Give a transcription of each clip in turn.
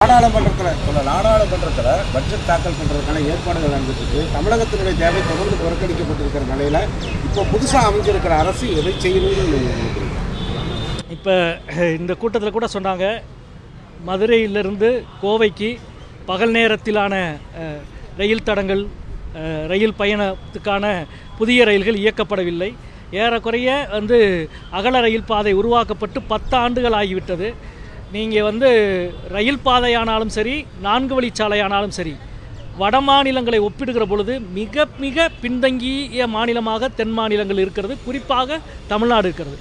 நாடாளுமன்றத்தில் பட்ஜெட் தாக்கல் பண்ணுறதுக்கான ஏற்பாடுகள் நடந்துட்டு தமிழகத்தினுடைய தேவை தொடர்ந்து புறக்கணிக்கப்பட்டிருக்கிற நிலையில் இப்போ புதுசாக அமைஞ்சிருக்கிற அரசு எதை செய்யணும்னு இப்போ இந்த கூட்டத்தில் கூட சொன்னாங்க, மதுரையிலிருந்து கோவைக்கு பகல் நேரத்திலான ரயில் தடங்கள், ரயில் பயணத்துக்கான புதிய ரயில்கள் இயக்கப்படவில்லை. ஏறக்குறைய அகல ரயில் பாதை உருவாக்கப்பட்டு 10 ஆண்டுகள் ஆகிவிட்டது. நீங்கள் ரயில் பாதையானாலும் சரி, 4 வழிச்சாலையானாலும் சரி, வட மாநிலங்களை ஒப்பிடுகிற பொழுது மிக மிக பின்தங்கிய மாநிலமாக தென் மாநிலங்கள் இருக்கிறது, குறிப்பாக தமிழ்நாடு இருக்கிறது.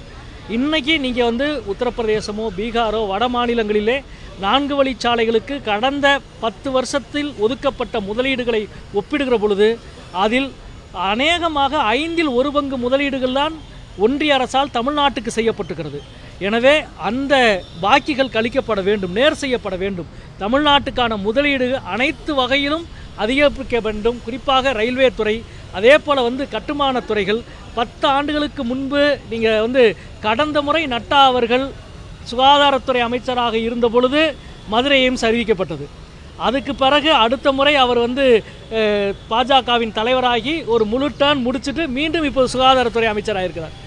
இன்றைக்கி நீங்கள் உத்தரப்பிரதேசமோ பீகாரோ வட மாநிலங்களிலே 4 வழிச்சாலைகளுக்கு கடந்த 10 வருஷத்தில் ஒதுக்கப்பட்ட முதலீடுகளை ஒப்பிடுகிற பொழுது அதில் அநேகமாக 5 1 பங்கு முதலீடுகள் தான் ஒன்றிய அரசால் தமிழ்நாட்டுக்கு செய்யப்பட்டிருக்கிறது. எனவே அந்த பாக்கிகள் கழிக்கப்பட வேண்டும், நேர் செய்யப்பட வேண்டும். தமிழ்நாட்டுக்கான முதலீடு அனைத்து வகையிலும் அதிகரிக்க வேண்டும். குறிப்பாக ரயில்வே துறை, அதே போல் கட்டுமான துறைகள். 10 ஆண்டுகளுக்கு முன்பு நீங்கள் கடந்த முறை நட்டா அவர்கள் சுகாதாரத்துறை அமைச்சராக இருந்த பொழுது மதுரை எய்ம்ஸ் அறிவிக்கப்பட்டது. அதுக்கு பிறகு அடுத்த முறை அவர் பாஜகவின் தலைவராகி ஒரு முழு டர்ன் முடிச்சுட்டு மீண்டும் இப்போது சுகாதாரத்துறை அமைச்சராக இருக்கிறார்.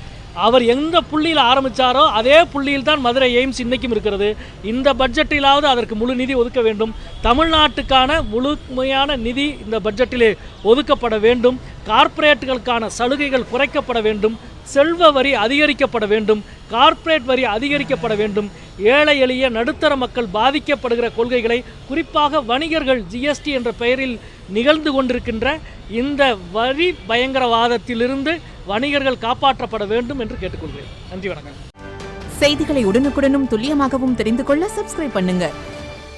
அவர் எந்த புள்ளியில் ஆரம்பித்தாரோ அதே புள்ளியில் தான் மதுரை எய்ம்ஸ் இன்றைக்கும் இருக்கிறது. இந்த பட்ஜெட்டிலாவது அதற்கு முழு நிதி ஒதுக்க வேண்டும். தமிழ்நாட்டுக்கான முழுமையான நிதி இந்த பட்ஜெட்டிலே ஒதுக்கப்பட வேண்டும். கார்ப்பரேட்டுகளுக்கான சலுகைகள் குறைக்கப்பட வேண்டும். செல்வ வரி அதிகரிக்கப்பட வேண்டும். கார்ப்பரேட் வரி அதிகரிக்கப்பட வேண்டும். ஏழை எளிய நடுத்தர மக்கள் பாதிக்கப்படுகிற கொள்கைகளை, குறிப்பாக வணிகர்கள் ஜிஎஸ்டி என்ற பெயரில் நிகழ்ந்து கொண்டிருக்கின்ற இந்த வரி பயங்கரவாதத்திலிருந்து வணிகர்கள் காப்பாற்றப்பட வேண்டும் என்று கேட்டுக்கொள்கிறேன். நன்றி, வணக்கம். செய்திகளை உடனுக்குடனும் துல்லியமாகவும் தெரிந்து கொள்ள சப்ஸ்கிரைப் பண்ணுங்க.